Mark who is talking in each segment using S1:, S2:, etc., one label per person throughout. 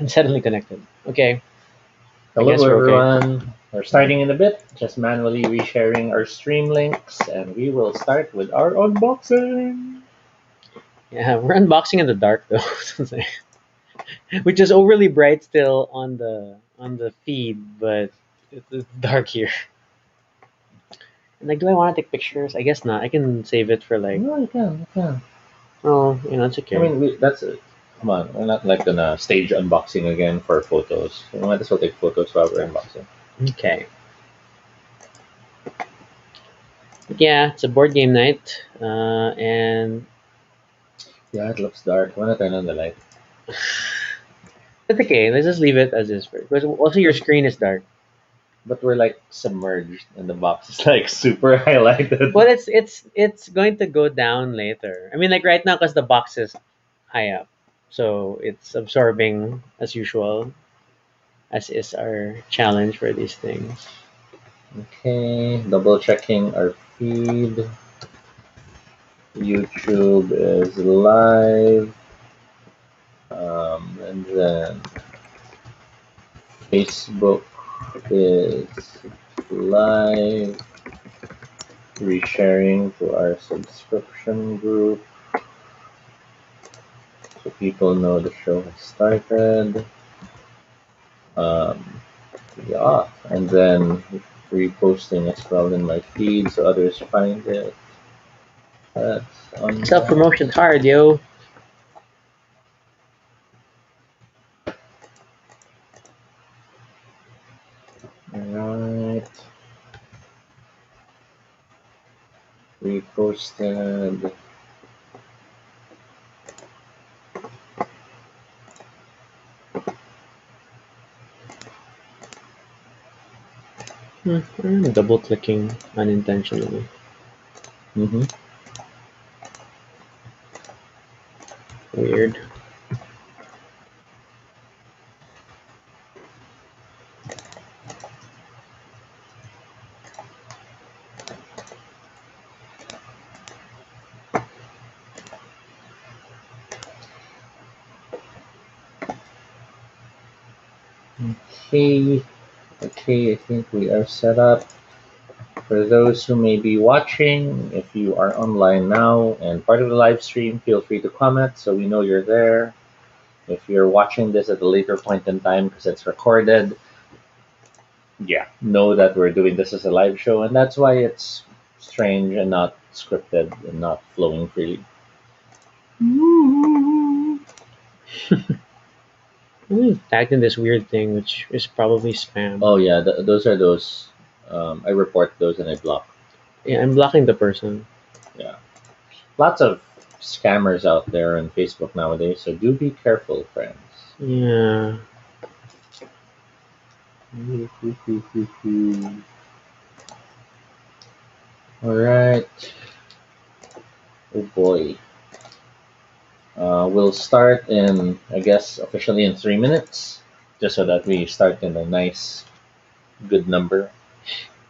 S1: And suddenly connected. Okay.
S2: Hello
S1: guess we're okay.
S2: everyone. We're starting in a bit, just manually resharing our stream links, and we will start with our unboxing.
S1: Yeah, we're unboxing in the dark though, which is overly bright still on the feed, but it's dark here. And like, do I want to take pictures? I guess not. I can save it for like.
S2: No, you can.
S1: Oh, it's okay.
S2: I mean, that's it. Come on, we're not like gonna stage unboxing again for photos. We might as well take photos while we're unboxing.
S1: Okay. Yeah, it's a board game night, and
S2: Yeah, it looks dark. Wanna turn on the light?
S1: it's okay. Let's just leave it as is first. Because also your screen is dark.
S2: But we're like submerged, and the box is like super highlighted.
S1: Well, it's going to go down later. I mean, like right now, because the box is high up, so it's absorbing as usual, as is our challenge for these things.
S2: Okay, double checking our feed. YouTube is live. And then Facebook is live. Resharing to our subscription group so people know the show has started. Yeah, and then reposting as well in my feed so others find it. That's on
S1: Self promotion's hard, yo.
S2: Alright. Reposted.
S1: I'm double clicking unintentionally. Weird.
S2: Okay, I think we are set up. For those who may be watching, if you are online now and part of the live stream, feel free to comment so we know you're there. If you're watching this at a later point in time because it's recorded, yeah, know that we're doing this as a live show, and that's why it's strange and not scripted and not flowing freely.
S1: I'm tagged in this weird thing, which is probably spam.
S2: Oh yeah, those are those. I report those and I block.
S1: Yeah, I'm blocking the person.
S2: Yeah, lots of scammers out there on Facebook nowadays, so do be careful, friends.
S1: Yeah.
S2: All right. Oh boy. We'll start in, I guess, officially in 3 minutes, just so that we start in a nice, good number.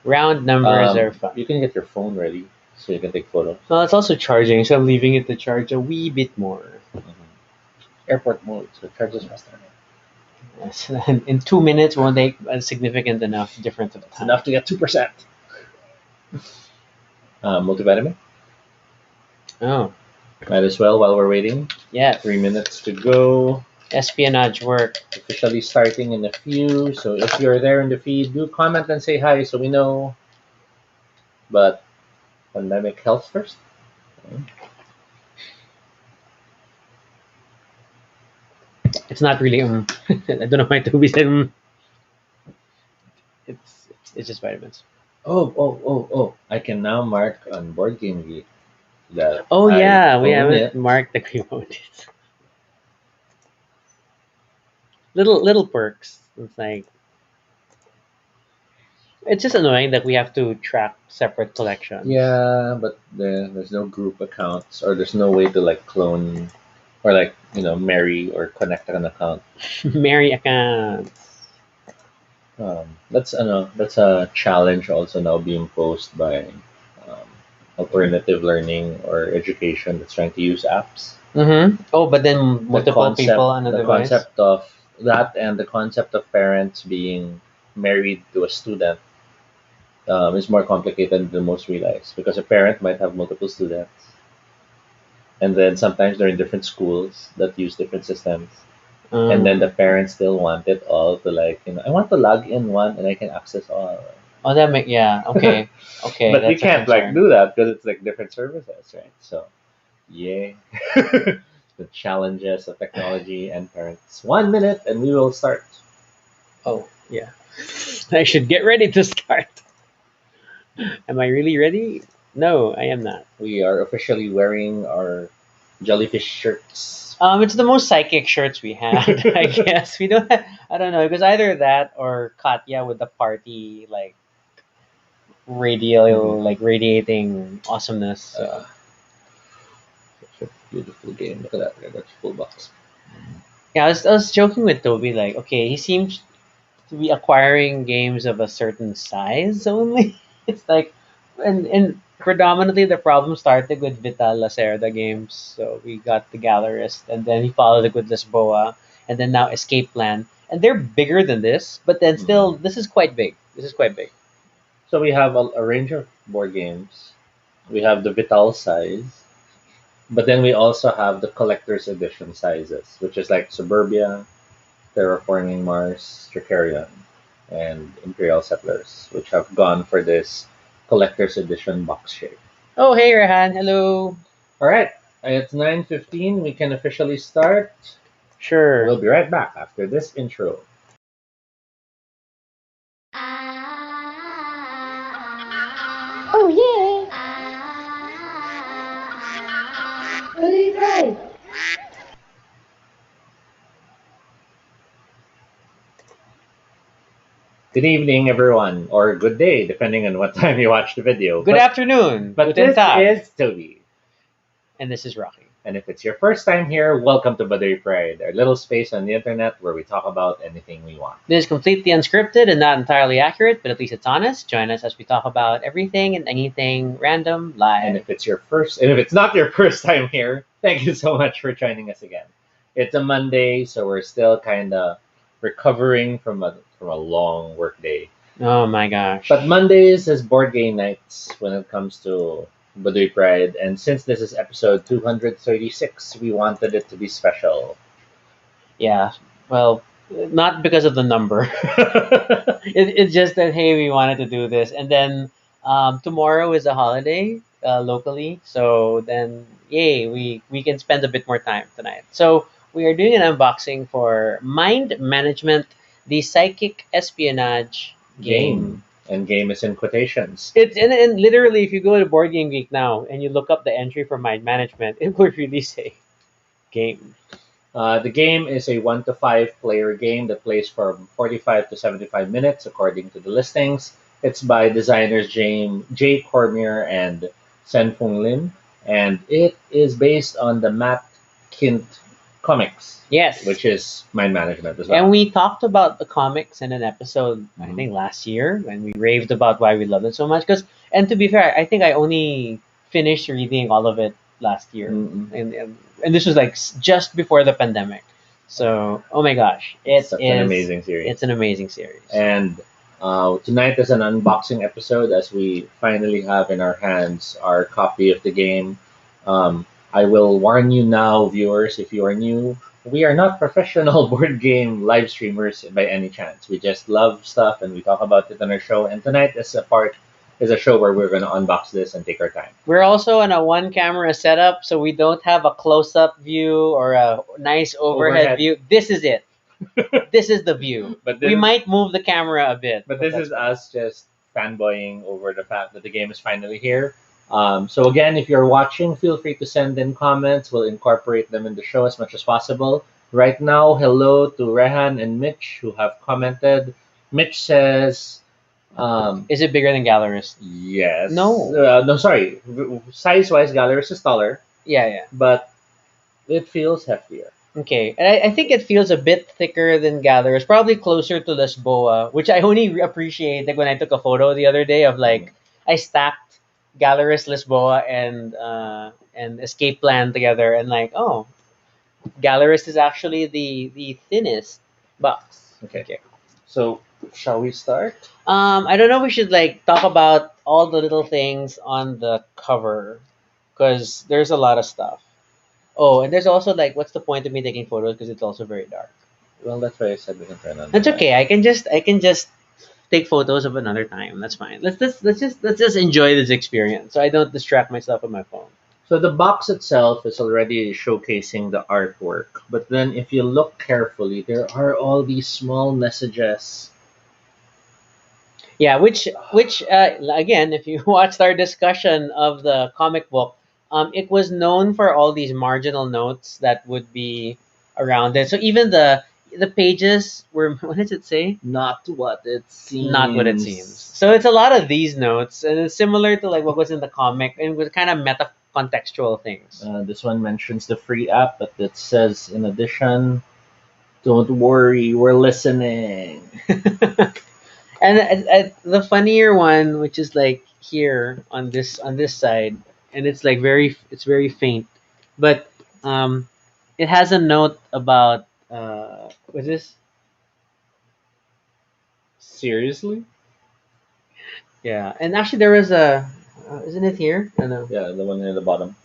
S1: Round numbers are fun.
S2: You can get your phone ready so you can take photos.
S1: Well, it's also charging, so I'm leaving it to charge a wee bit more.
S2: Airport mode, so it charges faster.
S1: Yes, in 2 minutes won't take a significant enough difference of
S2: It's
S1: time.
S2: enough to get 2%. Multivitamin?
S1: Oh,
S2: Might as well while we're waiting.
S1: yeah.
S2: 3 minutes to go.
S1: Espionage work.
S2: Officially starting in a few. So if you're there in the feed, do comment and say hi so we know. But pandemic health first. Okay.
S1: It's not really I don't know why Toby said it's just vitamins.
S2: Oh. I can now mark on Board Game Geek that
S1: Oh yeah, we
S2: own
S1: haven't
S2: it.
S1: marked the creamotes. Little perks. It's like it's just annoying that we have to track separate collections.
S2: Yeah, but there's no group accounts or there's no way to like clone or like, marry or connect an account.
S1: Merry accounts.
S2: That's a challenge also now being posed by alternative learning or education that's trying to use apps.
S1: Mm-hmm. Oh, but then multiple people on a
S2: The
S1: device.
S2: concept of that and the concept of parents being married to a student is more complicated than most realize because a parent might have multiple students, and then sometimes they're in different schools that use different systems, and then the parents still want it all to like I want to log in one and I can access all.
S1: Oh, yeah. Okay, okay,
S2: But we
S1: that's a
S2: can't like
S1: concern.
S2: do that because it's like different services, right? So yeah, the challenges of technology and parents. 1 minute and we will start.
S1: Oh, yeah. I should get ready to start. Am I really ready? No, I am not.
S2: We are officially wearing our jellyfish shirts.
S1: It's the most psychic shirts we had, I guess. We don't. I don't know. It was either that or Katya with the party like radiating awesomeness. So.
S2: Such a beautiful game. Look at that. That's full box.
S1: Yeah, I was joking with Toby like, okay, he seems to be acquiring games of a certain size only. It's like, and predominantly the problem started with Vital Lacerda games. So we got the Gallerist, and then he followed it with Lisboa, and then now Escape Plan, and they're bigger than this, but then still, this is quite big. This is quite big.
S2: So we have a range of board games. We have the Vital size, but then we also have the collector's edition sizes, which is like Suburbia, Terraforming Mars, Tricarion, and Imperial Settlers, which have gone for this collector's edition box shape.
S1: Oh, hey, Rehan, hello.
S2: All right, it's 9:15. We can officially start.
S1: Sure.
S2: We'll be right back after this intro.
S3: Oh yeah! Really great!
S2: Good evening, everyone, or good day, depending on what time you watch the video.
S1: Good afternoon.
S2: But
S1: Guten
S2: this
S1: Tag.
S2: is Toby.
S1: And this is Rocky.
S2: And if it's your first time here, welcome to Baduy Pride, our little space on the internet where we talk about anything we want.
S1: This is completely unscripted and not entirely accurate, but at least it's honest. Join us as we talk about everything and anything random live.
S2: And if it's not your first time here, thank you so much for joining us again. It's a Monday, so we're still kind of recovering from a long work day.
S1: Oh my gosh.
S2: But Mondays is board game nights when it comes to Baduy Pride, and since this is episode 236, we wanted it to be special.
S1: Yeah, well, not because of the number. It's just that, hey, we wanted to do this. And then tomorrow is a holiday locally. So then, yay, we can spend a bit more time tonight. So we are doing an unboxing for Mind Management, the Psychic Espionage game.
S2: And game is in quotations.
S1: It's and literally, if you go to Board Game Geek now and you look up the entry for Mind Management, it will really say game.
S2: The game is a 1 to 5 player game that plays for 45 to 75 minutes, according to the listings. It's by designers J. Cormier and Sen-Foong, and it is based on the Matt Kindt comics.
S1: Yes.
S2: Which is Mind Management as well.
S1: And we talked about the comics in an episode, I think last year, when we raved about why we love it so much. And to be fair, I think I only finished reading all of it last year. And this was like just before the pandemic. So, oh my gosh. It's
S2: an amazing series.
S1: It's an amazing series.
S2: And tonight is an unboxing episode as we finally have in our hands our copy of the game. I will warn you now, viewers, if you are new, we are not professional board game live streamers by any chance. We just love stuff and we talk about it on our show. And tonight is a show where we're going to unbox this and take our time.
S1: We're also on a one camera setup, so we don't have a close up view or a nice overhead view. This is it. This is the view. But we might move the camera a bit.
S2: But this is us just fanboying over the fact that the game is finally here. So again, if you're watching, feel free to send in comments. We'll incorporate them in the show as much as possible. Right now, hello to Rehan and Mitch who have commented. Mitch says,
S1: is it bigger than Gallerist?
S2: Yes.
S1: No.
S2: Sorry. Size-wise, Gallerist is taller.
S1: Yeah.
S2: But it feels heftier.
S1: Okay, and I think it feels a bit thicker than Gallerist, probably closer to Lisboa, which I only appreciated when I took a photo the other day of like, I stacked Gallerist, Lisboa, and Escape Plan together, and like, oh, Gallerist is actually the thinnest. box.
S2: Okay. So, shall we start?
S1: I don't know. We should like talk about all the little things on the cover, because there's a lot of stuff. Oh, and there's also like, what's the point of me taking photos? Because it's also very dark.
S2: Well, that's why I said we can turn on.
S1: That's
S2: the
S1: okay. I can just take photos of another time. That's fine. Let's just enjoy this experience, so I don't distract myself with my phone.
S2: So the box itself is already showcasing the artwork, but then if you look carefully, there are all these small messages.
S1: Yeah, which again, if you watched our discussion of the comic book, it was known for all these marginal notes that would be around it. So even the pages were what does it say?
S2: Not what it seems.
S1: Not what it seems. So it's a lot of these notes, and it's similar to like what was in the comic, and with kind of meta contextual things.
S2: This one mentions the free app, but it says in addition, "Don't worry, we're listening."
S1: And the funnier one, which is like here on this side, and it's like very faint, but um, it has a note about what's this?
S2: Seriously?
S1: Yeah, and actually there was a isn't it here? I don't know.
S2: Yeah, the one near the bottom.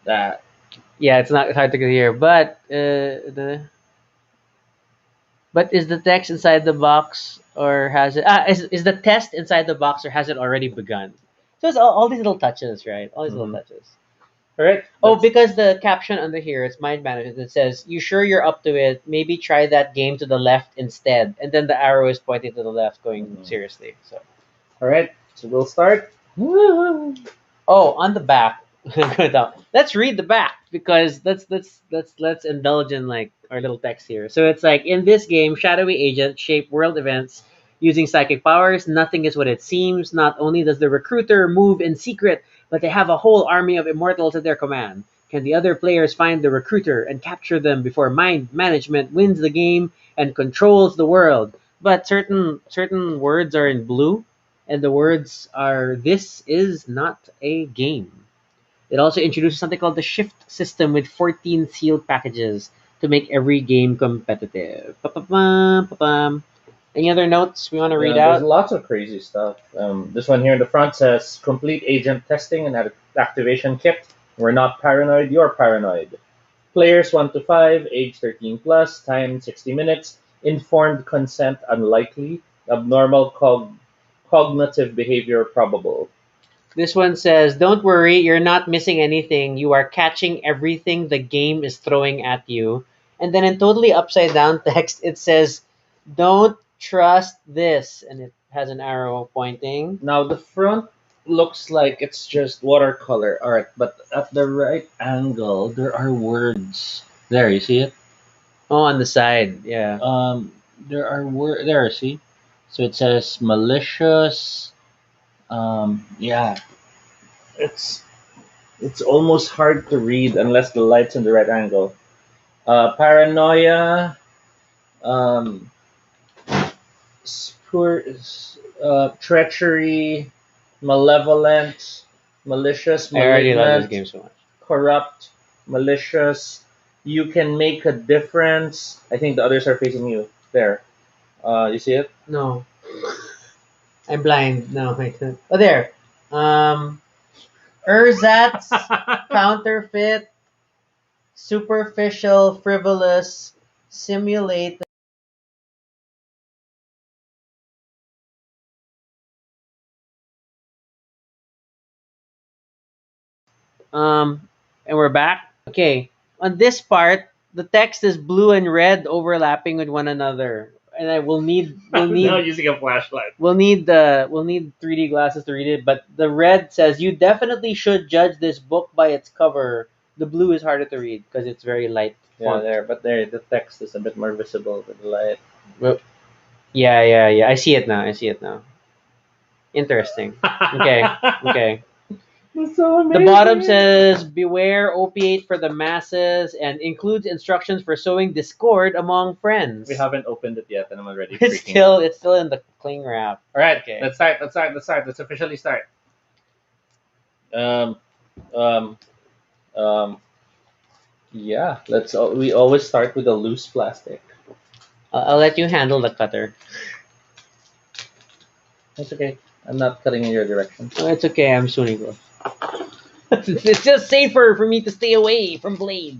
S2: That.
S1: Yeah, it's hard to get here, but but is the text inside the box, or has it? Is the test inside the box, or has it already begun? So it's all these little touches, right? All these little
S2: Mhm.
S1: touches.
S2: All right.
S1: Oh,
S2: let's-
S1: because the caption under here, it's mind management. It says, "You sure you're up to it? Maybe try that game to the left instead." And then the arrow is pointing to the left, going
S2: Mhm.
S1: seriously. So,
S2: All right. So we'll start.
S1: oh, on the back. Good thought. Let's read the back, because let's indulge in like our little text here. So it's like, in this game, shadowy agents shape world events using psychic powers. Nothing is what it seems. Not only does the recruiter move in secret, but they have a whole army of immortals at their command. Can the other players find the recruiter and capture them before mind management wins the game and controls the world? But certain words are in blue, and the words are, "This is not a game." It also introduces something called the shift system with 14 sealed packages to make every game competitive. Pa-pa-pam, pa-pam. Any other notes we want to read
S2: Yeah, there's
S1: out?
S2: lots of crazy stuff. This one here in the front says complete agent testing and activation kit. We're not paranoid, you're paranoid. Players 1 to 5, age 13 plus, time 60 minutes, informed consent unlikely, abnormal cognitive behavior probable.
S1: This one says, "Don't worry, you're not missing anything. You are catching everything the game is throwing at you." And then in totally upside down text, it says, "Don't trust this." And it has an arrow pointing.
S2: Now the front looks like it's just watercolor art, but at the right angle there are words. There, you see it?
S1: Oh, on the side. Yeah.
S2: There are words there. See, so it says malicious. Yeah, it's it's almost hard to read unless the light's in the right angle. Paranoia, um, spur, treachery, malevolent, malicious,
S1: I already love this
S2: malignant,
S1: game so much.
S2: corrupt, malicious. You can make a difference. I think the others are facing you. There. You see it?
S1: No. I'm blind. No, wait. Oh, there. Ersatz, counterfeit, superficial, frivolous, simulate. And we're back. Okay. On this part, the text is blue and red overlapping with one another, and I will need we'll
S2: now
S1: need
S2: using a flashlight.
S1: we'll need 3D glasses to read it. But the red says, "You definitely should judge this book by its cover." The blue is harder to read because it's very light
S2: Yeah,
S1: font.
S2: there, but there the text is a bit more visible with the light.
S1: Well, yeah. I see it now. I see it now. Interesting. Okay. Okay.
S2: That's so
S1: The
S2: amazing.
S1: bottom says, "Beware opiate for the masses," and includes instructions for sowing discord among friends.
S2: We haven't opened it yet, and I'm already
S1: It's
S2: freaking
S1: still
S2: out.
S1: it's still in the cling wrap.
S2: All right,
S1: Okay.
S2: let's start. Let's officially start. Um, um, um, Yeah, we always start with a loose plastic.
S1: I'll let you handle the cutter.
S2: That's okay. I'm not cutting in your direction.
S1: Oh, it's okay. I'm Sony Bros. It's just safer for me to stay away from blades.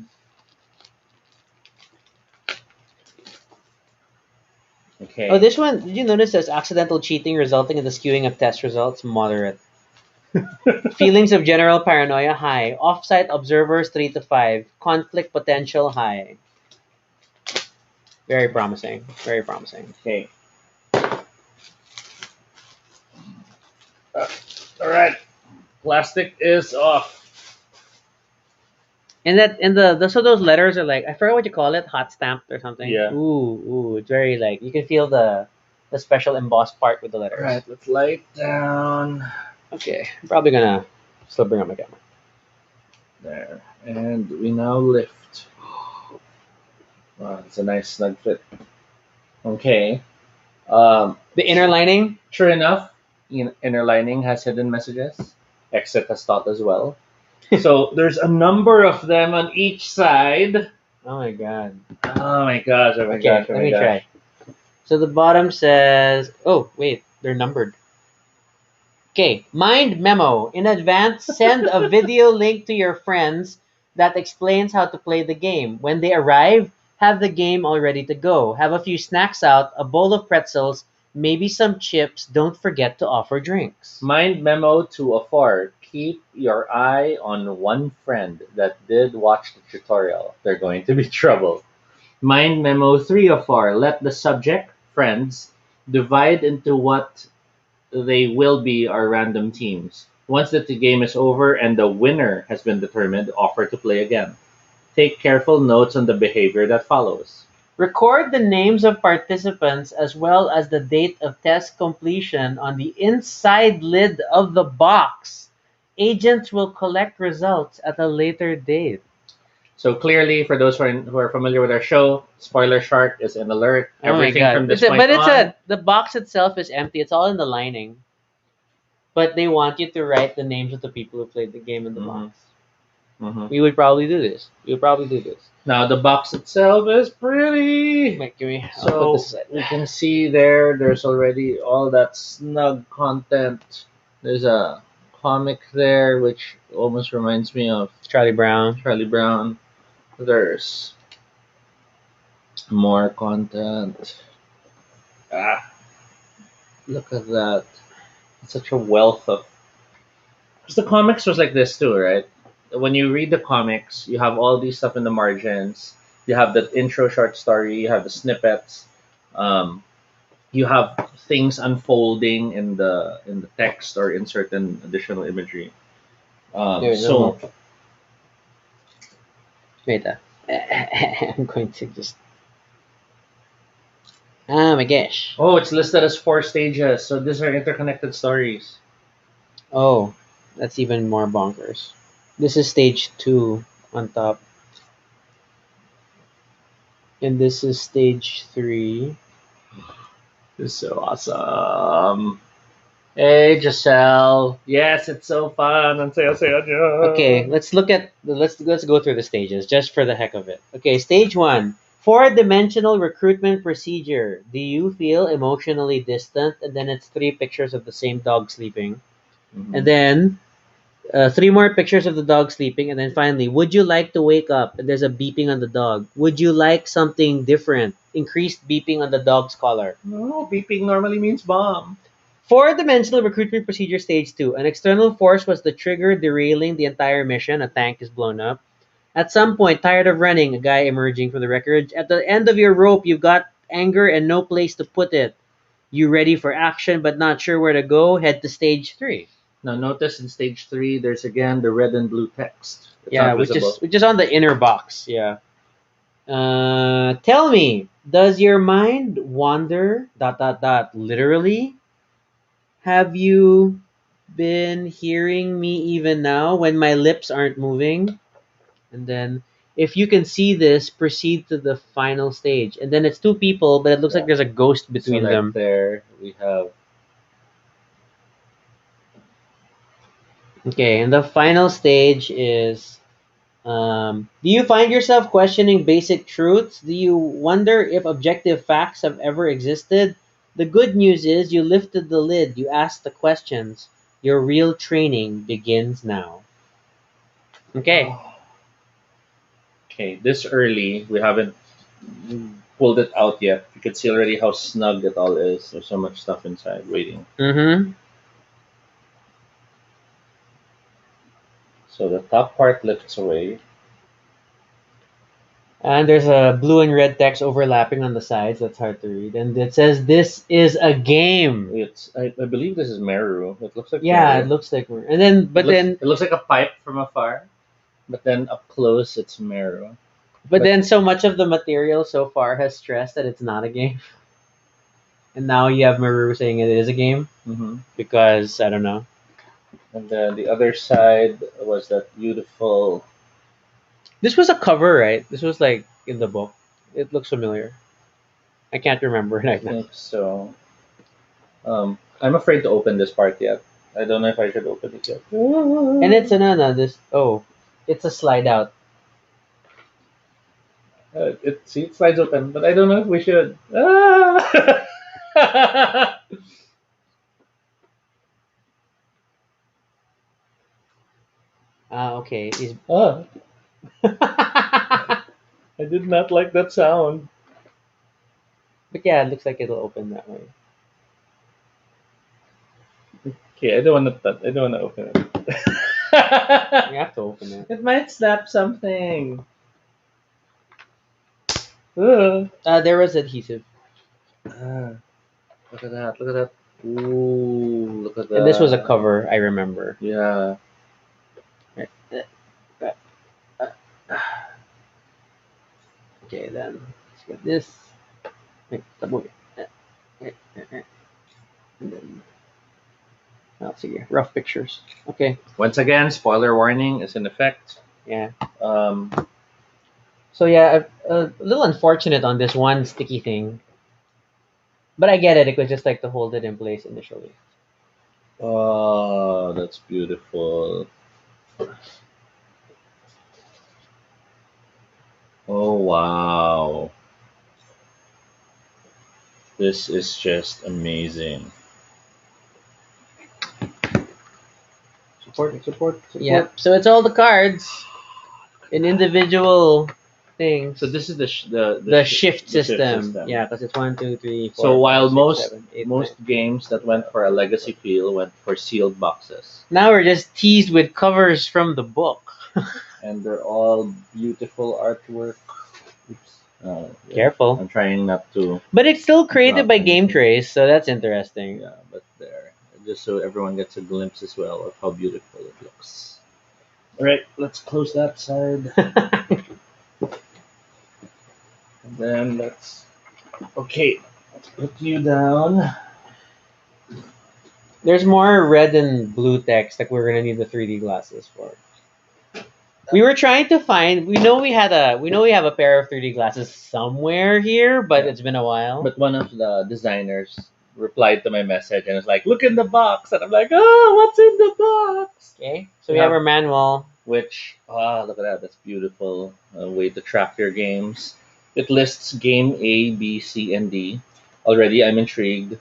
S2: Okay.
S1: Oh, this one, did you notice there's accidental cheating resulting in the skewing of test results? Moderate. Feelings of general paranoia, high. Offsite observers, 3 to 5. Conflict potential, high. Very promising. Very promising.
S2: Okay. All right. Plastic is off.
S1: And so those letters are like, I forgot what you call it, hot stamped or something.
S2: Yeah.
S1: Ooh, it's very like, you can feel the special embossed part with the letters.
S2: All right. Let's light down.
S1: Okay, I'm probably gonna still bring up my camera.
S2: There. And we now lift. Wow, it's a nice snug fit. Okay.
S1: The inner lining.
S2: True enough, inner lining has hidden messages. Exit has thought as well. So there's a number of them on each side.
S1: Oh my god.
S2: Oh my gosh! Oh my
S1: Okay,
S2: gosh! Oh
S1: let
S2: my
S1: me
S2: gosh.
S1: try. So the bottom says, oh wait, they're numbered. Okay, mind memo. In advance, send a video link to your friends that explains how to play the game. When they arrive, have the game all ready to go. Have a few snacks out, a bowl of pretzels, maybe some chips. Don't forget to offer drinks.
S2: Mind memo to afar. Keep your eye on one friend that did watch the tutorial. They're going to be trouble. Mind memo 3 afar. Let the subject, friends, divide into what they will be our random teams. Once the game is over and the winner has been determined, offer to play again. Take careful notes on the behavior that follows.
S1: Record the names of participants as well as the date of test completion on the inside lid of the box. Agents will collect results at a later date.
S2: So clearly, for those who are familiar with our show, Spoiler Shark is in alert.
S1: Oh my
S2: Everything
S1: god.
S2: from this
S1: It's a,
S2: point
S1: but it's
S2: on.
S1: a the box itself is empty. It's all in the lining. But they want you to write the names of the people who played the game in the
S2: Mhm.
S1: box.
S2: Mhm.
S1: We would probably do this. We would probably do this.
S2: Now the box itself is pretty.
S1: Wait, give me. I'll put
S2: So
S1: this aside.
S2: we can see there's already all that snug content. There's a comic there, which almost reminds me of
S1: Charlie Brown.
S2: Charlie Brown. There's more content. Ah, look at that. It's such a wealth of. Because the comics was like this too, right? When you read the comics, you have all these stuff in the margins. You have the intro short story. You have the snippets. Um, you have things unfolding in the text or in certain additional imagery.
S1: There,
S2: So
S1: no. Wait, I'm going to just. Oh my gosh.
S2: oh, it's listed as 4 stages. So these are interconnected stories.
S1: Oh, that's even more bonkers. This is stage 2 on top. And this is stage 3.
S2: This is so awesome. Hey, Giselle. Yes, it's so fun. And say,
S1: Okay, let's look at let's go through the stages just for the heck of it. Okay, stage 1. 4-dimensional recruitment procedure. Do you feel emotionally distant? And then it's 3 pictures of the same dog sleeping. And then 3 more pictures of the dog sleeping. And then finally, would you like to wake up? And there's a beeping on the dog. Would you like something different? Increased beeping on the dog's collar.
S2: No, beeping normally means bomb.
S1: 4-dimensional recruitment procedure stage 2. An external force was the trigger derailing the entire mission. A tank is blown up. At some point, tired of running, a guy emerging from the wreckage. At the end of your rope, you've got anger and no place to put it. You ready for action but not sure where to go? Head to stage 3.
S2: Now notice in stage 3, there's again the red and blue text. It's
S1: Yeah,
S2: not visible.
S1: which is on the inner box. Yeah. Tell me, does your mind wander? Dot dot dot. Literally. Have you been hearing me even now when my lips aren't moving? And then, if you can see this, proceed to the final stage. And then it's 2 people, but it looks like
S2: Yeah.
S1: there's a ghost
S2: So
S1: between
S2: like
S1: them.
S2: there we have
S1: Okay, and the final stage is Do you find yourself questioning basic truths? Do you wonder if objective facts have ever existed? The good news is you lifted the lid, you asked the questions. Your real training begins now. Okay.
S2: Oh, okay, this early, we haven't pulled it out yet. You can see already how snug it all is. There's so much stuff inside waiting.
S1: Mm-hmm.
S2: So the top part lifts away.
S1: And there's a blue and red text overlapping on the sides. That's hard to read. And it says, "This is a game."
S2: I believe this is Meru. It looks like
S1: Yeah,
S2: Meru.
S1: it looks like we're. And then, but then,
S2: It looks like a pipe from afar, but then up close it's Meru.
S1: but then, so much of the material so far has stressed that it's not a game. And now you have Maru saying it is a game
S2: Hmm.
S1: because I don't know.
S2: And then the other side was that beautiful.
S1: This was a cover, right? This was like in the book. It looks familiar. I can't remember
S2: I
S1: right now.
S2: think so. I'm afraid to open this part yet. I don't know if I should open it yet.
S1: And it's no, this. Oh, it's a slide out.
S2: It slides open, but I don't know if we should. Ah!
S1: Ah, okay.
S2: Ah, I did not like that sound.
S1: But yeah, it looks like it'll open that way.
S2: Okay, I don't want to. I don't want to open it.
S1: You have to open it.
S2: It might snap something. Ah.
S1: There was adhesive,
S2: Ah, look at that! Look at that! Ooh, look at that!
S1: and this was a cover. I remember.
S2: Yeah.
S1: Okay, then let's get this. Wait, double. And then, let's see. Rough pictures. Okay.
S2: Once again, spoiler warning is in effect.
S1: Yeah.
S2: Um,
S1: So yeah, a little unfortunate on this one sticky thing, but I get it. It was just like to hold it in place initially.
S2: oh, that's beautiful. Oh wow, this is just amazing. Support.
S1: Yeah. So it's all the cards in individual things.
S2: So this is
S1: The shift
S2: the shift
S1: system. Yeah, because it's 1, 2, 3, 4.
S2: So while
S1: 5, 6,
S2: most
S1: 7, 8,
S2: most
S1: 9.
S2: games that went for a legacy feel went for sealed boxes,
S1: Now we're just teased with covers from the book.
S2: and they're all beautiful artwork. Oops. Yeah.
S1: Careful.
S2: I'm trying not to.
S1: But it's still created
S2: Drop
S1: by Game
S2: anything.
S1: Trace, so that's interesting.
S2: Yeah, but there, just so everyone gets a glimpse as well of how beautiful it looks. All right, let's close that side, and then let's. Okay, let's put you down.
S1: There's more red and blue text that we're gonna need the 3D glasses for. We were trying to find. We know we have a pair of 3D glasses somewhere here, but
S2: Yeah.
S1: it's been a while.
S2: But one of the designers replied to my message and was like, "Look in the box," and I'm like, "Oh, what's in the box?"
S1: Okay, so we
S2: Yeah.
S1: have our manual.
S2: Which, look at that, that's beautiful. Way to track your games. It lists game A, B, C, and D. Already, I'm intrigued.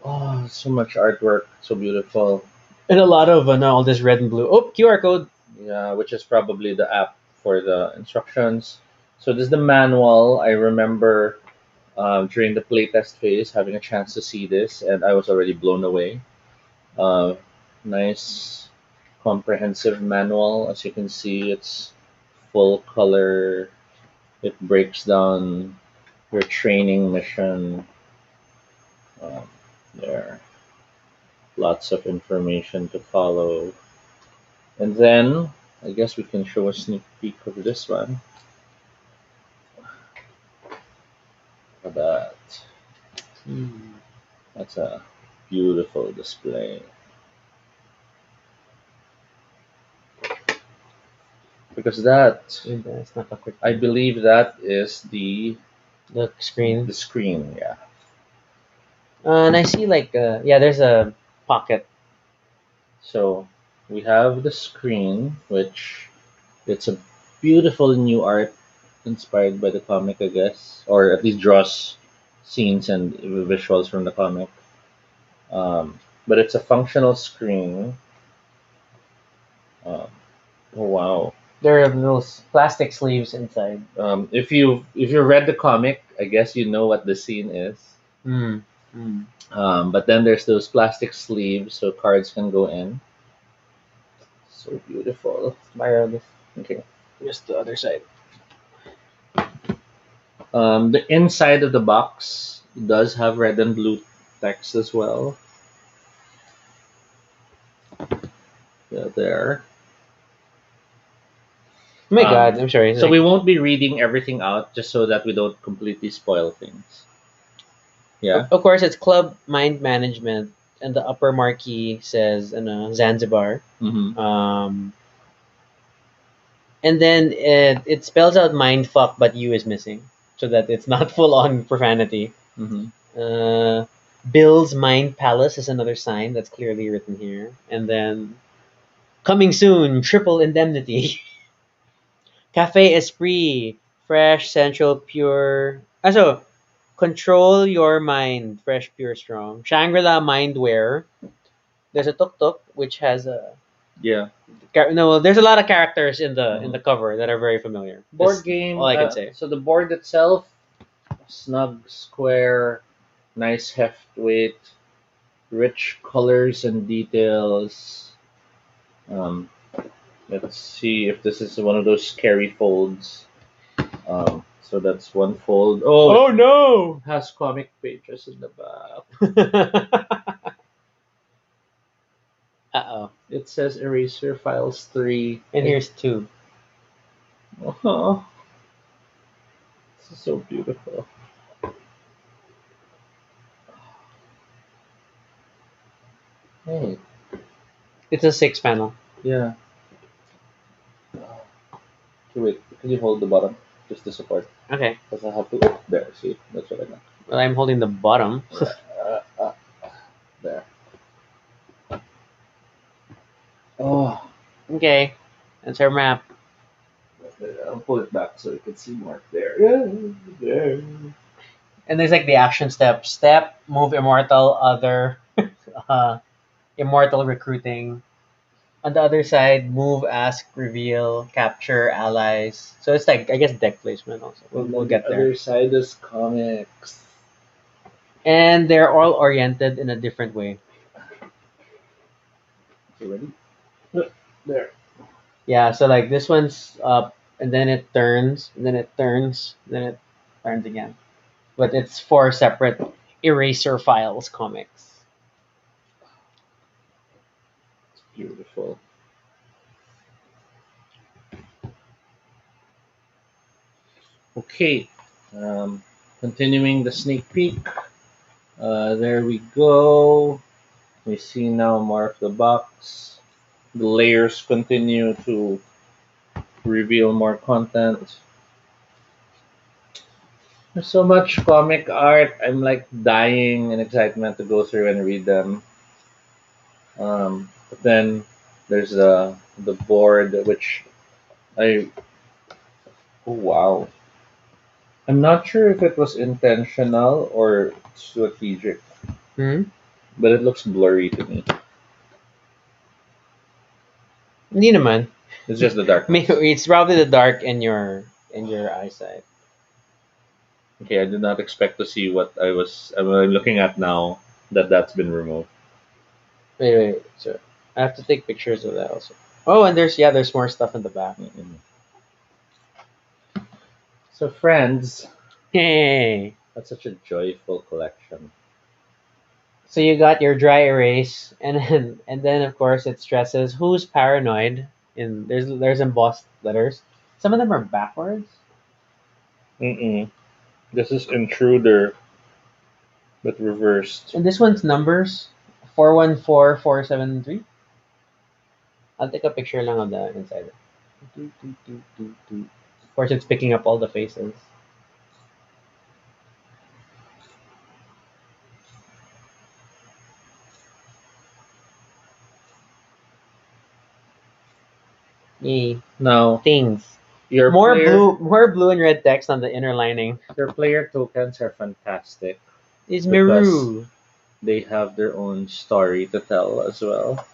S2: Oh, so much artwork, so beautiful.
S1: And a lot of all this red and blue. Oh, QR code.
S2: Yeah, which is probably the app for the instructions. So this is the manual. I remember during the playtest phase having a chance to see this, and I was already blown away. Uh, nice, comprehensive manual. As you can see, it's full color. It breaks down your training mission. Um, there, lots of information to follow. And then I guess we can show a sneak peek of this one. Look at that. That's a beautiful display. Because that,
S1: It's not a quick.
S2: I believe that is the
S1: Screen.
S2: screen. Yeah.
S1: And I see yeah, there's a pocket.
S2: So we have the screen, which It's a beautiful new art inspired by the comic, I guess, or at least draws scenes and visuals from the comic. But it's a functional screen. Um, oh wow!
S1: There are those plastic sleeves inside.
S2: If you read the comic, I guess you know what the scene is.
S1: Hmm. Hmm.
S2: But then there's those plastic sleeves so cards can go in. So beautiful.
S1: Borrow this.
S2: Okay.
S1: Just the other side.
S2: The inside of the box does have red and blue text as well. Yeah, there.
S1: Oh my God, I'm sorry.
S2: So we won't be reading everything out just so that we don't completely spoil things. Yeah.
S1: Of course, it's Club Mind Management, and the upper marquee says, Zanzibar.
S2: Mm-hmm.
S1: And then it spells out mind fuck, but U is missing, so that it's not full on profanity.
S2: Mm-hmm.
S1: Uh, Bill's Mind Palace is another sign that's clearly written here. And then coming soon, triple indemnity. Cafe Esprit, fresh, sensual, pure. So, control your mind, fresh, pure, strong. Shangri-La Mindware. There's a tuk tuk which has a
S2: Yeah.
S1: no. There's a lot of characters in the cover that are very familiar.
S2: Board
S1: That's
S2: game.
S1: all I can say.
S2: So the board itself, snug, square, nice heft weight, rich colors and details. Um, let's see if this is one of those scary folds. So that's one fold. Oh,
S1: No!
S2: it has comic pages in the back.
S1: Uh-oh.
S2: It says Eraser Files 3.
S1: And here's two.
S2: Oh, this is so beautiful. Hey,
S1: It's a 6 panel.
S2: yeah. Okay, wait, can you hold the bottom just to support?
S1: Okay.
S2: Because I have to. Oh, there, see? That's what I meant.
S1: Well, I'm holding the bottom.
S2: There. Oh,
S1: Okay. That's our map.
S2: I'll pull it back so you can see more. There. Yeah, there.
S1: And there's like the action step. Step, move immortal, other, uh, immortal recruiting. On the other side, move, ask, reveal, capture, allies. So it's like, I guess, deck placement also. We'll get
S2: The
S1: there.
S2: other side is comics.
S1: And they're all oriented in a different way.
S2: You ready? There.
S1: Yeah, so like this one's up, and then it turns, and then it turns, then it turns again. But it's four separate eraser files comics.
S2: It's beautiful. Okay. Um, Continuing the sneak peek. There we go. We see now more of the box. The layers continue to reveal more content. There's so much comic art. I'm like dying in excitement to go through and read them. But then there's the board, which I oh wow. I'm not sure if it was intentional or strategic,
S1: Hmm?
S2: but it looks blurry to me.
S1: Hindi naman.
S2: It's just the darkness.
S1: Maybe it's probably the dark in your eyesight.
S2: Okay, I did not expect to see what I'm looking at now that's been removed.
S1: Wait. So I have to take pictures of that also. Oh, and there's more stuff in the back.
S2: Mm-mm. So friends,
S1: Hey.
S2: that's such a joyful collection.
S1: So you got your dry erase, and then of course it stresses who's paranoid. In there's embossed letters. Some of them are backwards.
S2: Mm-mm. This is Intruder, but reversed.
S1: And this one's numbers 414473. I'll take a picture lang of the inside. Of course, it's picking up all the faces. Yay.
S2: Now,
S1: Things.
S2: your
S1: More
S2: player,
S1: blue and red text on the inner lining.
S2: your player tokens are fantastic
S1: Is
S2: because
S1: Meru.
S2: they have their own story to tell as well.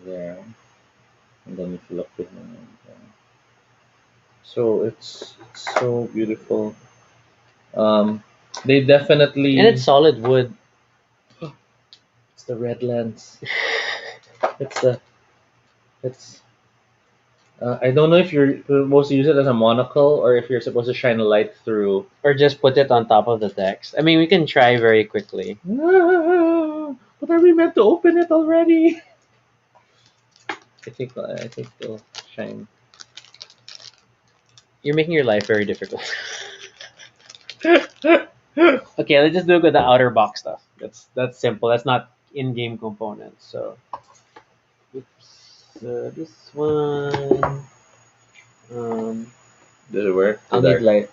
S2: There, and then if you look behind, so it's so beautiful. Um, they
S1: And it's
S2: definitely.
S1: solid wood.
S2: It's the red lens. It's the it's. I don't know if you're supposed to use it as a monocle or if you're supposed to shine a light through.
S1: Or just put it on top of the text. I mean, we can try very quickly.
S2: But are we meant to open it already? I think they'll shine.
S1: You're making your life very difficult. Okay, let's just do it with the outer box stuff. That's simple. That's not in-game components. So, oops, this one.
S2: Does it work?
S1: I'll need light.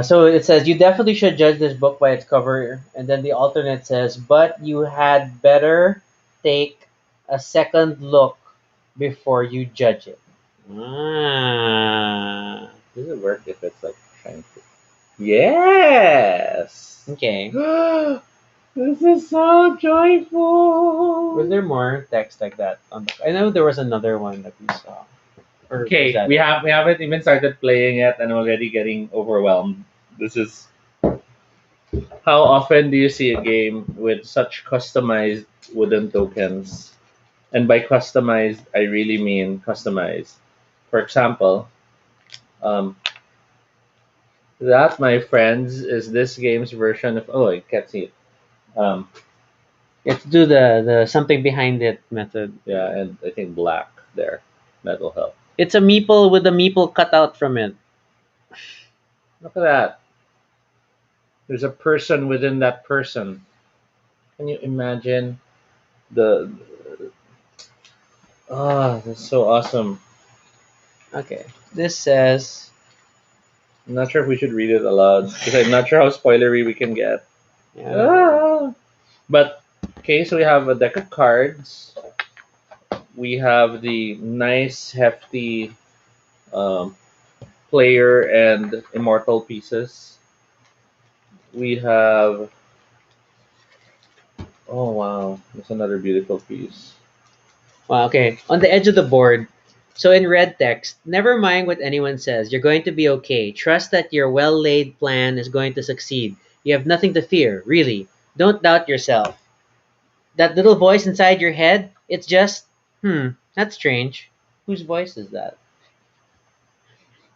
S1: So it says you definitely should judge this book by its cover, and then the alternate says, but you had better take a second look before you judge it. Ah,
S2: Does it work if it's like shine through? Yes.
S1: okay.
S2: This is so joyful.
S1: Was there more text like that on the? I know there was another one that we saw. Or was
S2: Okay,
S1: that
S2: we
S1: it?
S2: haven't even started playing it and already getting overwhelmed. This is how often do you see a game with such customized wooden tokens? And by customized, I really mean customized. For example, um, that, my friends, is this game's version of. Oh, I can't see it.
S1: You have to do the something behind it method.
S2: Yeah, and I think black there, mental health.
S1: It's a meeple with a meeple cut out from it.
S2: Look at that. There's a person within that person. Can you imagine the? That's so awesome.
S1: Okay. This says
S2: I'm not sure if we should read it aloud because I'm not sure how spoilery we can get.
S1: yeah.
S2: But okay, so we have a deck of cards. We have the nice, hefty um, player and immortal pieces. We have. Oh wow, that's another beautiful piece.
S1: Wow, okay. On the edge of the board. So in red text, never mind what anyone says. You're going to be okay. Trust that your well laid plan is going to succeed. You have nothing to fear, really. Don't doubt yourself. That little voice inside your head, it's just, that's strange. Whose voice is that?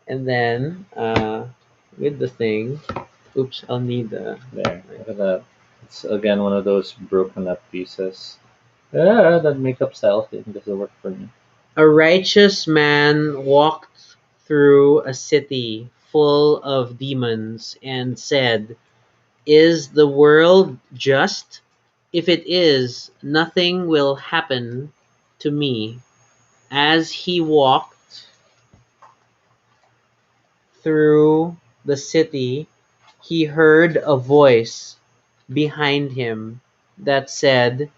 S1: And then, with the thing, oops, I'll need the.
S2: There, look at that. It's again one of those broken up pieces. Yeah, that makeup style thing doesn't work for me.
S1: A righteous man walked through a city full of demons and said, is the world just? If it is, nothing will happen to me. As he walked through the city, he heard a voice behind him that said,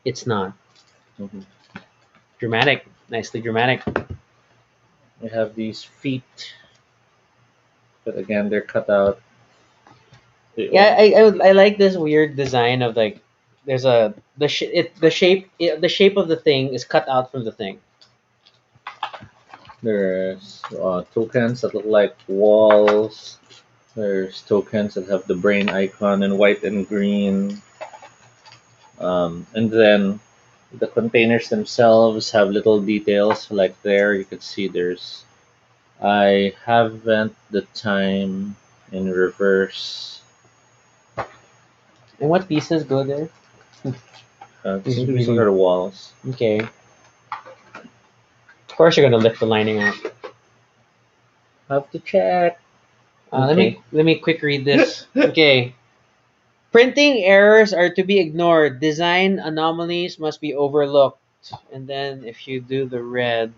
S1: it's not.
S2: Mhm.
S1: Dramatic. Nicely dramatic.
S2: We have these feet, but again, they're cut out.
S1: Yeah, I like this weird design of like there's a the shape of the thing is cut out from the thing.
S2: There's tokens that look like walls. There's tokens that have the brain icon in white and green. And then the containers themselves have little details. Like there, you could see there's. I haven't the time in reverse.
S1: And what pieces go there?
S2: It seems to be some sort of walls.
S1: Okay. Of course you're gonna lift the lining out.
S2: Have to check.
S1: Let me quick read this. Okay. Printing errors are to be ignored. Design anomalies must be overlooked. And then if you do the red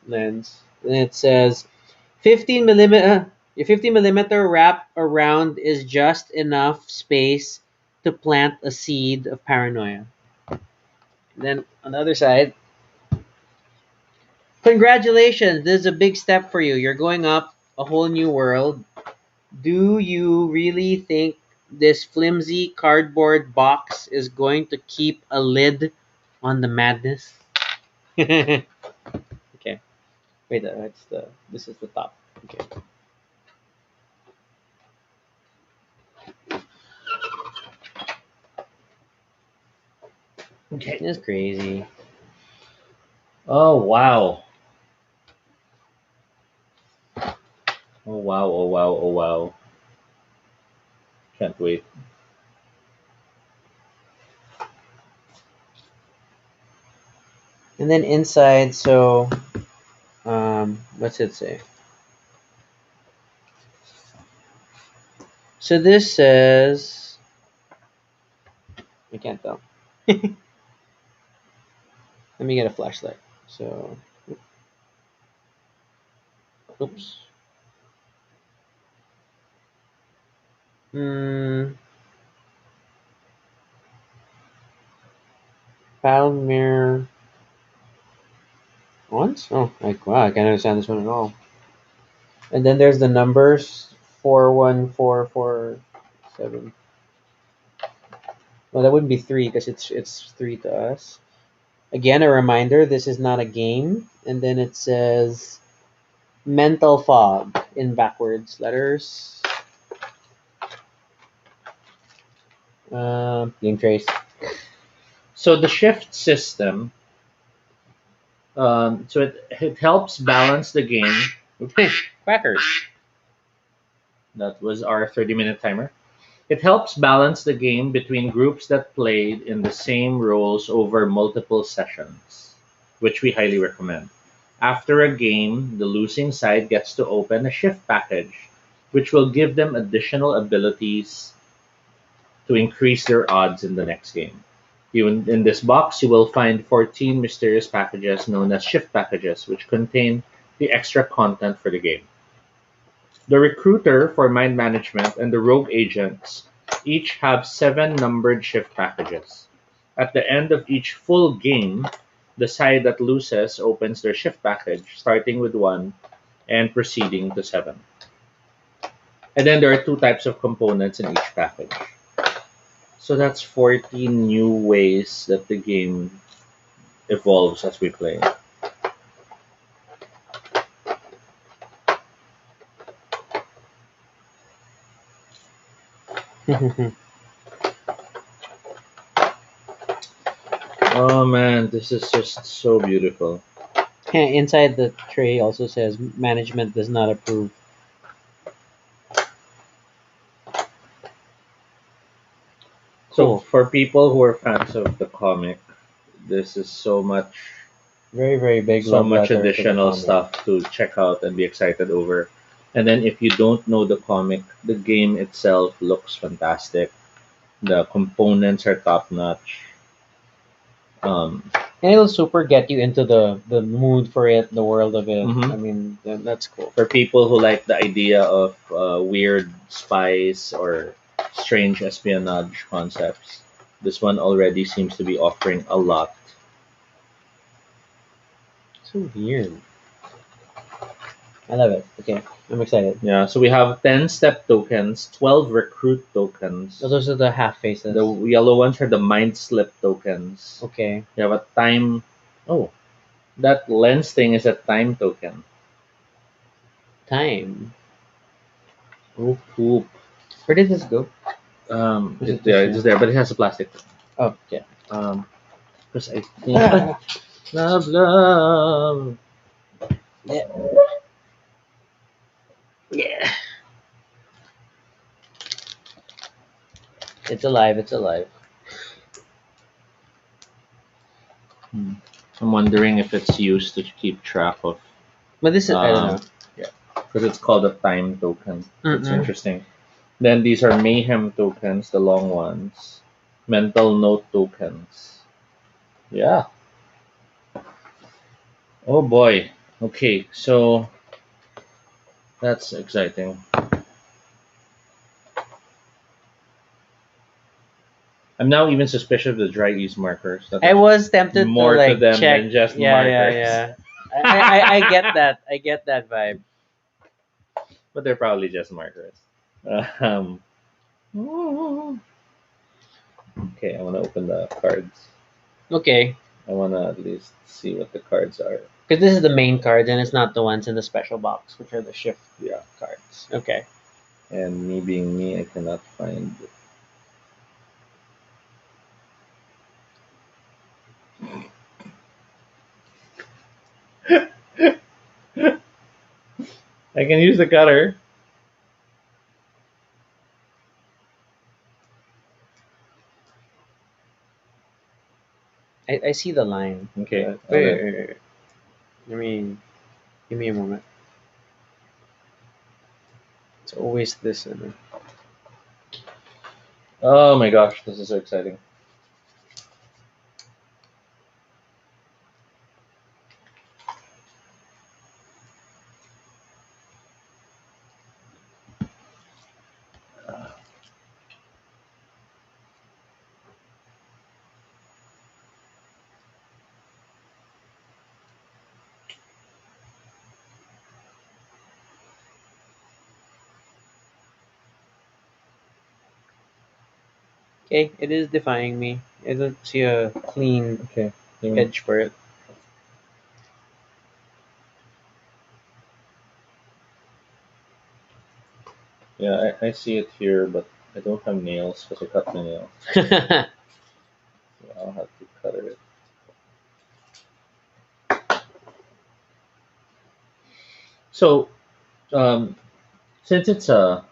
S1: lens, then it says 15 millimeter. Your 50 millimeter wrap around is just enough space to plant a seed of paranoia. Then on the other side, congratulations, this is a big step for you. You're going up a whole new world. Do you really think this flimsy cardboard box is going to keep a lid on the madness? Okay. Wait, this is the top. Okay.
S2: Okay.
S1: It's crazy.
S2: Oh wow. Oh wow. Oh wow. Oh wow. Can't wait.
S1: And then inside, so what's it say? So this says I can't tell. Let me get a flashlight. So oops. Hmm. Palmer once? Oh, like wow, I can't understand this one at all. And then there's the numbers 41447. Well, that wouldn't be three because it's three to us. Again, a reminder: this is not a game. And then it says mental fog in backwards letters. Game trace.
S2: So the shift system. So it helps balance the game.
S1: Crackers.
S2: That was our 30-minute timer. It helps balance the game between groups that played in the same roles over multiple sessions, which we highly recommend. After a game, the losing side gets to open a shift package, which will give them additional abilities to increase their odds in the next game. In this box, you will find 14 mysterious packages known as shift packages, which contain the extra content for the game. The recruiter for mind management and the rogue agents each have 7 numbered shift packages. At the end of each full game, the side that loses opens their shift package, starting with 1 and proceeding to 7. And then there are 2 types of components in each package. So that's 14 new ways that the game evolves as we play. Oh man, this is just so beautiful.
S1: Inside the tray also says management does not approve.
S2: So
S1: Cool.
S2: for people who are fans of the comic, this is so much
S1: Very, very big
S2: so
S1: love
S2: much
S1: letter to the
S2: additional
S1: comic.
S2: stuff to check out and be excited over. And then if you don't know the comic, the game itself looks fantastic. The components are top notch. Um,
S1: And it'll super get you into the mood for it, the world of it.
S2: Mhm.
S1: I mean, that's cool.
S2: for people who like the idea of weird spies or strange espionage concepts, this one already seems to be offering a lot.
S1: So weird. I love it. Okay, I'm excited.
S2: Yeah, so we have 10 step tokens, 12 recruit tokens.
S1: So those are the half faces.
S2: The yellow ones are the mind slip tokens.
S1: Okay.
S2: You have a time. Oh, that lens thing is a time token.
S1: Time.
S2: Oh, poop.
S1: Where did this go? Is it
S2: Yeah,
S1: this
S2: it's there, but it has a plastic.
S1: Oh, yeah.
S2: Because I think love, love.
S1: Yeah. Yeah. It's alive. It's alive.
S2: I'm wondering if it's used to keep track of.
S1: But this is I don't know.
S2: Yeah, because it's called a time token. It's
S1: Mm-mm.
S2: interesting. Then these are mayhem tokens, the long ones. Mental note tokens. Yeah. Oh boy. Okay, so that's exciting. I'm now even suspicious of the dry use markers. That
S1: I
S2: there's
S1: was tempted to
S2: more to
S1: like
S2: them
S1: check.
S2: than just
S1: Yeah, yeah,
S2: markers.
S1: yeah. I get that. I get that vibe.
S2: But they're probably just markers. Um, okay, I want to open the cards.
S1: Okay,
S2: I want to at least see what the cards are.
S1: because this is the main cards and it's not the ones in the special box, which are the shift
S2: Yeah.
S1: cards. Okay.
S2: And me being me, I cannot find. I can use the cutter.
S1: I see the line.
S2: Okay.
S1: Wait. Let me give me a moment. It's always this.
S2: Oh my gosh, this is so exciting.
S1: Okay, it is defying me. I don't see a clean
S2: Okay.
S1: edge for it.
S2: Yeah, I see it here, but I don't have nails because I cut my nails. So I'll have to cutter it. So, um, since it's a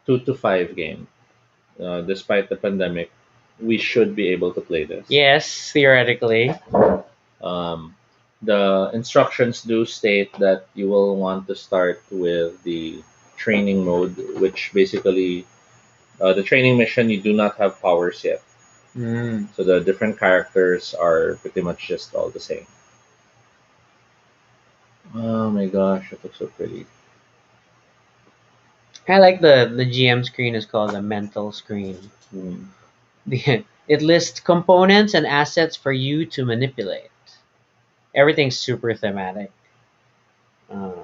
S2: 2 to 5 game, despite the pandemic, we should be able to play this.
S1: Yes, theoretically.
S2: Um, the instructions do state that you will want to start with the training mode, which basically the training mission you do not have powers yet.
S1: Mm.
S2: So the different characters are pretty much just all the same. Oh my gosh, it looks so pretty.
S1: I like the GM screen is called a mental screen.
S2: Hmm.
S1: It lists components and assets for you to manipulate. Everything's super thematic. Um,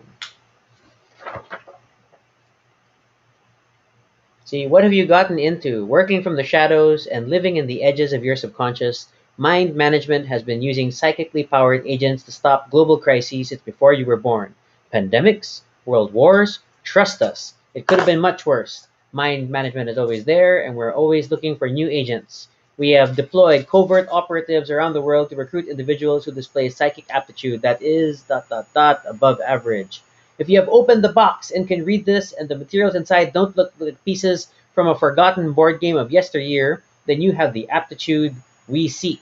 S1: See, what have you gotten into? Working from the shadows and living in the edges of your subconscious, Mind Management has been using psychically powered agents to stop global crises since before you were born. Pandemics? World wars? Trust us, it could have been much worse. Mind Management is always there, and we're always looking for new agents. We have deployed covert operatives around the world to recruit individuals who display psychic aptitude that is above average. If you have opened the box and can read this and the materials inside don't look like pieces from a forgotten board game of yesteryear, then you have the aptitude we seek.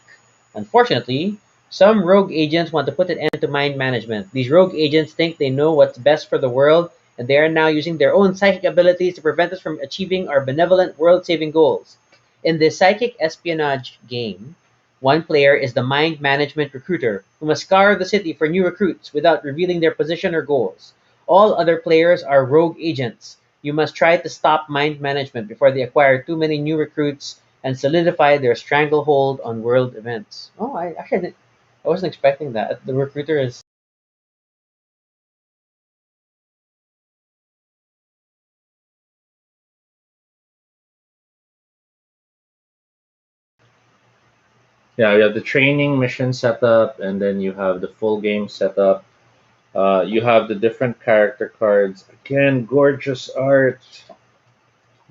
S1: Unfortunately, some rogue agents want to put an end to mind management. These rogue agents think they know what's best for the world, and they are now using their own psychic abilities to prevent us from achieving our benevolent world saving goals. In this psychic espionage game, one player is the mind management recruiter who must scour the city for new recruits without revealing their position or goals. All other players are rogue agents. You must try to stop mind management before they acquire too many new recruits and solidify their stranglehold on world events. Oh, I actually didn't, I wasn't expecting that. The recruiter is.
S2: Yeah, you have the training mission setup, and then you have the full game setup. You have the different character cards. Again, gorgeous art,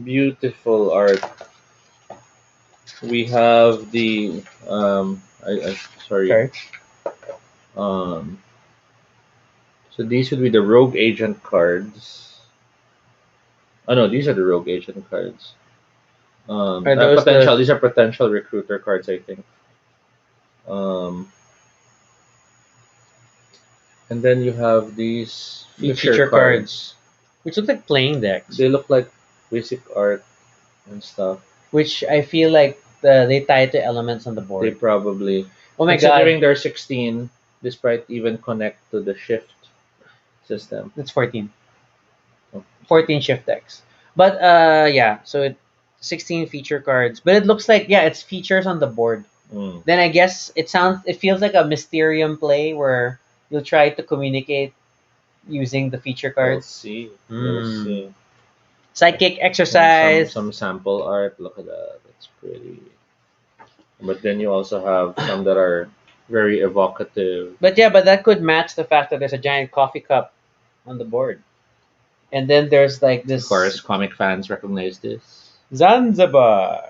S2: beautiful art. We have the sorry.
S1: Sorry.
S2: Um, so these would be the rogue agent cards. Oh no, these are the rogue agent cards.
S1: Are those
S2: Potential.
S1: the
S2: These are potential recruiter cards, I think. Um, and then you have these feature
S1: feature cards,
S2: cards.
S1: which look like playing decks,
S2: They look like basic art and stuff.
S1: which I feel like they tie to elements on the
S2: They
S1: board.
S2: probably,
S1: Oh my god,
S2: considering they're 16, this might even connect to the shift system.
S1: that's 14.
S2: Oh,
S1: 14 shift decks. But yeah, so 16 feature cards, but it looks like, yeah, it's features on the board.
S2: Mm.
S1: Then I guess it feels like a Mysterium play where you'll try to communicate using the feature
S2: We'll
S1: cards.
S2: see. We'll see.
S1: Psychic
S2: And
S1: exercise.
S2: some sample art. Look at that. That's pretty. But then you also have some that are very evocative.
S1: But yeah, but that could match the fact that there's a giant coffee cup on the board. And then there's like
S2: Of
S1: this
S2: course, comic fans recognize this.
S1: Zanzibar.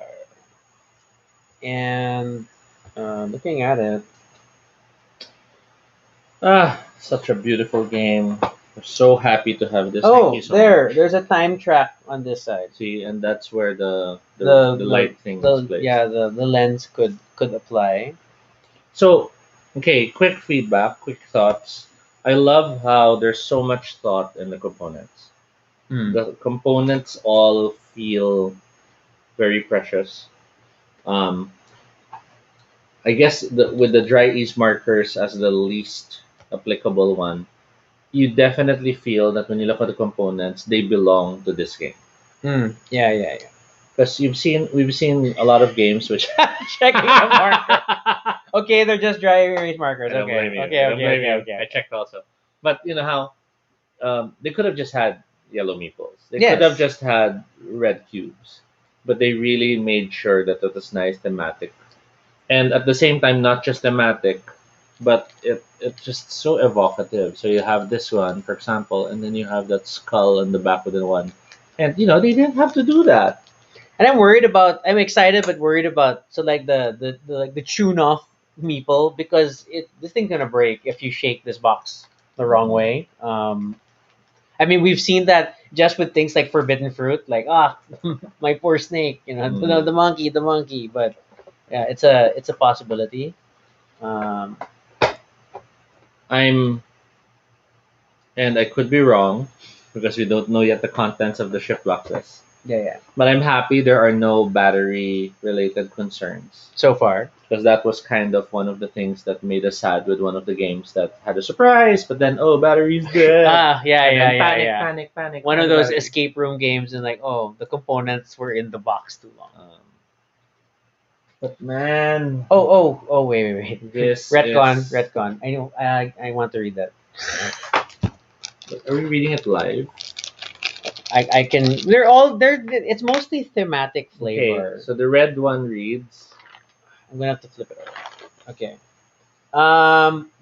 S1: And looking at it,
S2: Ah, such a beautiful game. We're so happy to have this.
S1: oh,
S2: Thank you so
S1: there,
S2: much.
S1: there's a time track on this side.
S2: See, and that's where
S1: The
S2: the light thing is placed.
S1: yeah, the lens could apply.
S2: So, okay, quick feedback, quick thoughts. I love how there's so much thought in the components.
S1: Hmm.
S2: The components all feel very precious. Um, I guess with the dry ease markers as the least applicable one, you definitely feel that when you look at the components, they belong to this game.
S1: Hmm. Yeah, yeah,
S2: Because we've seen a lot of games which
S1: yeah. Checking the marker. Okay, they're just dry erase markers.
S2: I don't
S1: Okay,
S2: blame you.
S1: okay,
S2: I don't
S1: okay,
S2: blame
S1: okay,
S2: you.
S1: okay.
S2: I checked also, but you know how they could have just had yellow meeples. They
S1: Yes.
S2: could have just had red cubes, but they really made sure that it was nice thematic, and at the same time not just thematic, but it's just so evocative. So you have this one, for example, and then you have that skull in the back of the one, and you know they didn't have to do that.
S1: And I'm excited but worried about so like the tune off meeple because this thing's gonna break if you shake this box the wrong way. I mean we've seen that just with things like forbidden fruit, like my poor snake, the monkey, but yeah, it's a possibility. Um,
S2: I'm and I could be wrong because we don't know yet the contents of the shift boxes.
S1: yeah, yeah.
S2: But I'm happy there are no battery related concerns
S1: So far,
S2: because that was kind of one of the things that made us sad with one of the games that had a surprise, but then oh, battery's dead.
S1: yeah,
S2: And
S1: yeah,
S2: then
S1: yeah,
S2: panic,
S1: yeah.
S2: panic.
S1: One of
S2: panic,
S1: those
S2: battery.
S1: escape room games, and like, oh, the components were in the box too long.
S2: But man,
S1: Oh, wait.
S2: this
S1: Retcon,
S2: is.
S1: retcon. I know. I want to read that.
S2: Are we reading it live?
S1: I can. They're all there. It's mostly thematic flavor.
S2: Okay, so the red one reads.
S1: I'm gonna have to flip it over. Okay.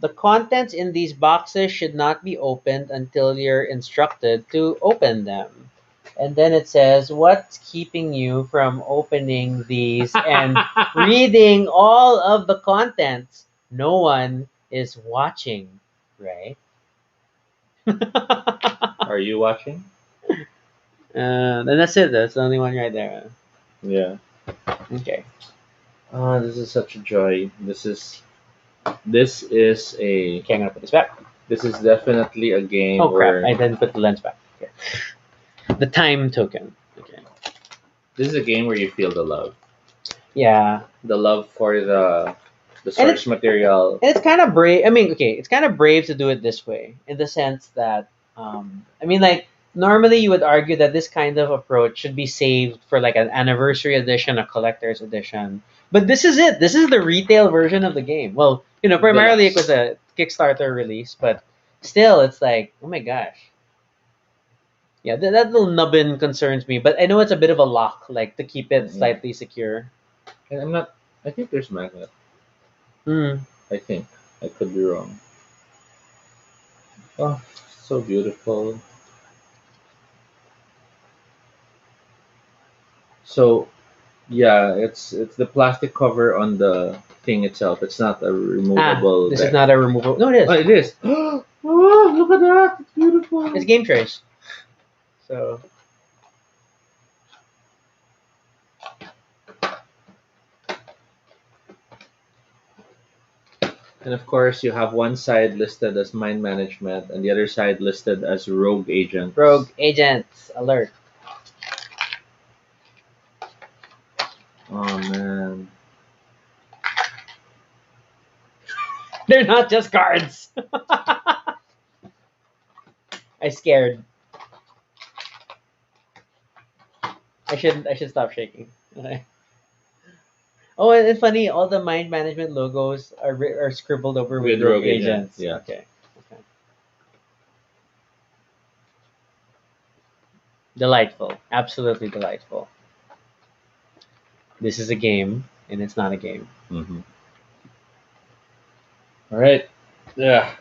S1: The contents in these boxes should not be opened until you're instructed to open them. And then it says, what's keeping you from opening these and reading all of the contents? No one is watching, right?
S2: Are you watching?
S1: And that's it. That's the only one right there.
S2: Yeah.
S1: Okay.
S2: Ah, this is such a joy. This is a.
S1: Okay, I'm gonna put this back.
S2: This is definitely a game
S1: Oh crap!
S2: where
S1: I didn't put the lens back. Okay. The time token. Okay.
S2: this is a game where you feel the love.
S1: Yeah.
S2: The love for the
S1: And
S2: source material.
S1: And it's kind of brave. I mean, okay, it's kind of brave to do it this way, in the sense that, I mean, like normally you would argue that this kind of approach should be saved for like an anniversary edition, a collector's edition. But this is it. This is the retail version of the game. Well, primarily it was a Kickstarter release, but still, it's like, oh my gosh. Yeah, that little nubbin concerns me, but I know it's a bit of a lock, like to keep it slightly secure.
S2: And I'm not. I think there's magnet.
S1: Hmm.
S2: I think I could be wrong. Oh, so beautiful. So yeah, it's the plastic cover on the thing itself. It's not a removable.
S1: This
S2: deck.
S1: is not a removable. No, it is.
S2: Oh, it is. Oh, look at that! It's beautiful.
S1: It's game trace. So
S2: And of course, you have one side listed as mind management and the other side listed as rogue agent.
S1: rogue agents alert.
S2: Oh man.
S1: They're not just cards. I I should stop shaking. Okay. Oh, and it's funny. All the mind management logos are scribbled over with
S2: With
S1: rogue
S2: rogue agents,
S1: agents.
S2: yeah.
S1: Okay. Okay. Delightful. Absolutely delightful. This is a game, and it's not a game.
S2: Mm-hmm. All right. Yeah.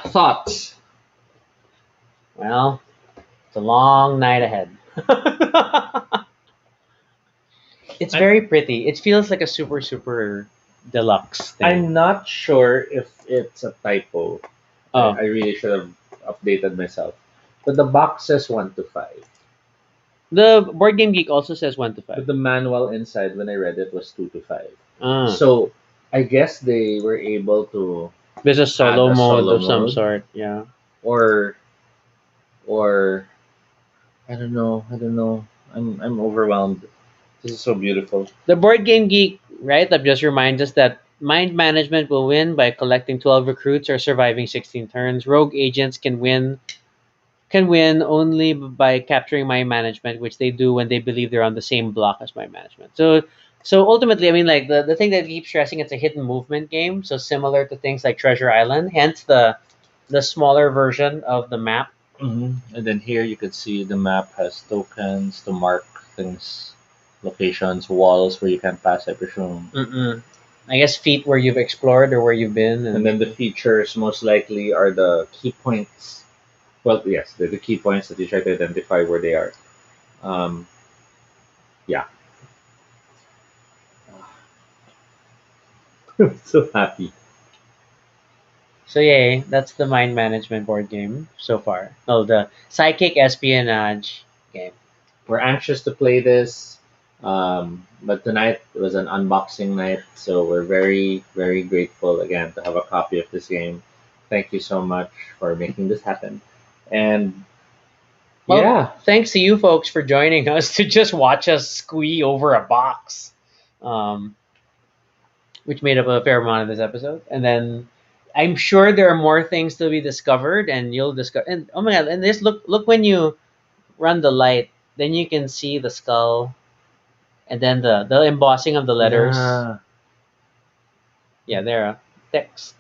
S2: Thoughts.
S1: Well, it's a long night ahead. It's very pretty. It feels like a super super deluxe thing.
S2: I'm not sure if it's a typo.
S1: Oh,
S2: I really should have updated myself. But the box says 1 to 5.
S1: the board game geek also says 1 to
S2: But
S1: 5.
S2: the manual inside when I read it was 2 to 5.
S1: Ah,
S2: So I guess they were able to
S1: there's a solo
S2: add a
S1: mode
S2: solo
S1: of some
S2: mode.
S1: sort. Yeah.
S2: or or I don't know. I don't know. I'm overwhelmed. This is so beautiful.
S1: The board game geek write-up just reminds us that mind management will win by collecting 12 recruits or surviving 16 turns. Rogue agents can win only by capturing mind management, which they do when they believe they're on the same block as mind management. So ultimately, I mean, like the thing that keeps stressing, it's a hidden movement game, so similar to things like Treasure Island. Hence the smaller version of the map.
S2: And then here you could see the map has tokens to mark things, locations, walls where you can pass, I presume.
S1: Mm-mm. I guess feet where you've explored or where you've been,
S2: And then the features most likely are the key points. Well, yes, they're the key points that you try to identify where they are. Um, yeah. I'm so happy.
S1: So yay, that's the mind management board game so far. Oh, the Psychic Espionage game.
S2: We're anxious to play this, but tonight was an unboxing night, so we're very, very grateful again to have a copy of this game. Thank you so much for making this happen. And
S1: Well,
S2: yeah,
S1: thanks to you folks for joining us to just watch us squee over a box, um, which made up a fair amount of this episode. And then I'm sure there are more things to be discovered, and you'll discover. And oh my god! And this look when you run the light, then you can see the skull, and then the embossing of the letters.
S2: yeah.
S1: Yeah, there are text.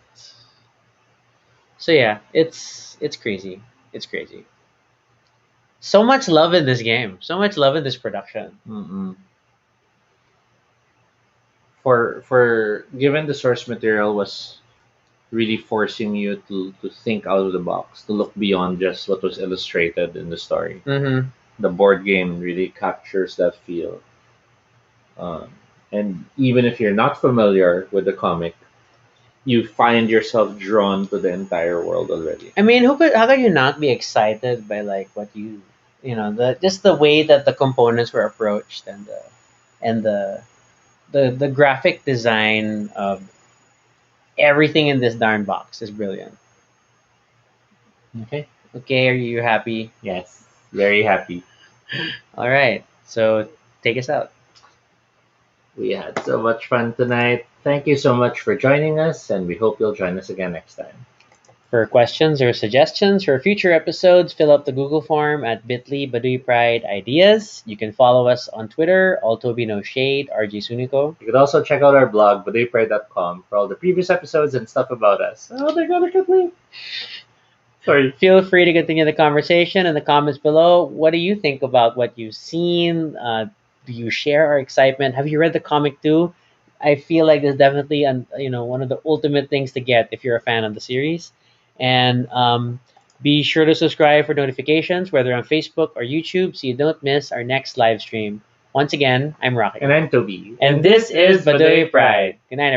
S1: So yeah, it's crazy. It's crazy. So much love in this game. So much love in this production.
S2: Mm-mm. For given the source material was really forcing you to think out of the box, to look beyond just what was illustrated in the story.
S1: Mm-hmm.
S2: The board game really captures that feel. Um, and even if you're not familiar with the comic, you find yourself drawn to the entire world already.
S1: I mean, how could you not be excited by like what the just the way that the components were approached and the graphic design of everything in this darn box is brilliant.
S2: Okay.
S1: Okay, are you happy?
S2: Yes. Very happy.
S1: All right, so take us out.
S2: We had so much fun tonight. Thank you so much for joining us, and we hope you'll join us again next time.
S1: For questions or suggestions for future episodes, fill up the Google form at bit.ly Baduy Pride Ideas. You can follow us on Twitter, Altobi No Shade, RG Suniko.
S2: You can also check out our blog, baduypride.com, for all the previous episodes and stuff about us. Oh, they're gonna cut me. Sorry.
S1: Feel free to continue the conversation in the comments below. What do you think about what you've seen? Do you share our excitement? Have you read the comic too? I feel like there's definitely one of the ultimate things to get if you're a fan of the series. And be sure to subscribe for notifications, whether on Facebook or YouTube, so you don't miss our next live stream. Once again, I'm Rocky.
S2: And I'm Toby.
S1: And this is Baduy Pride. Good night, everyone.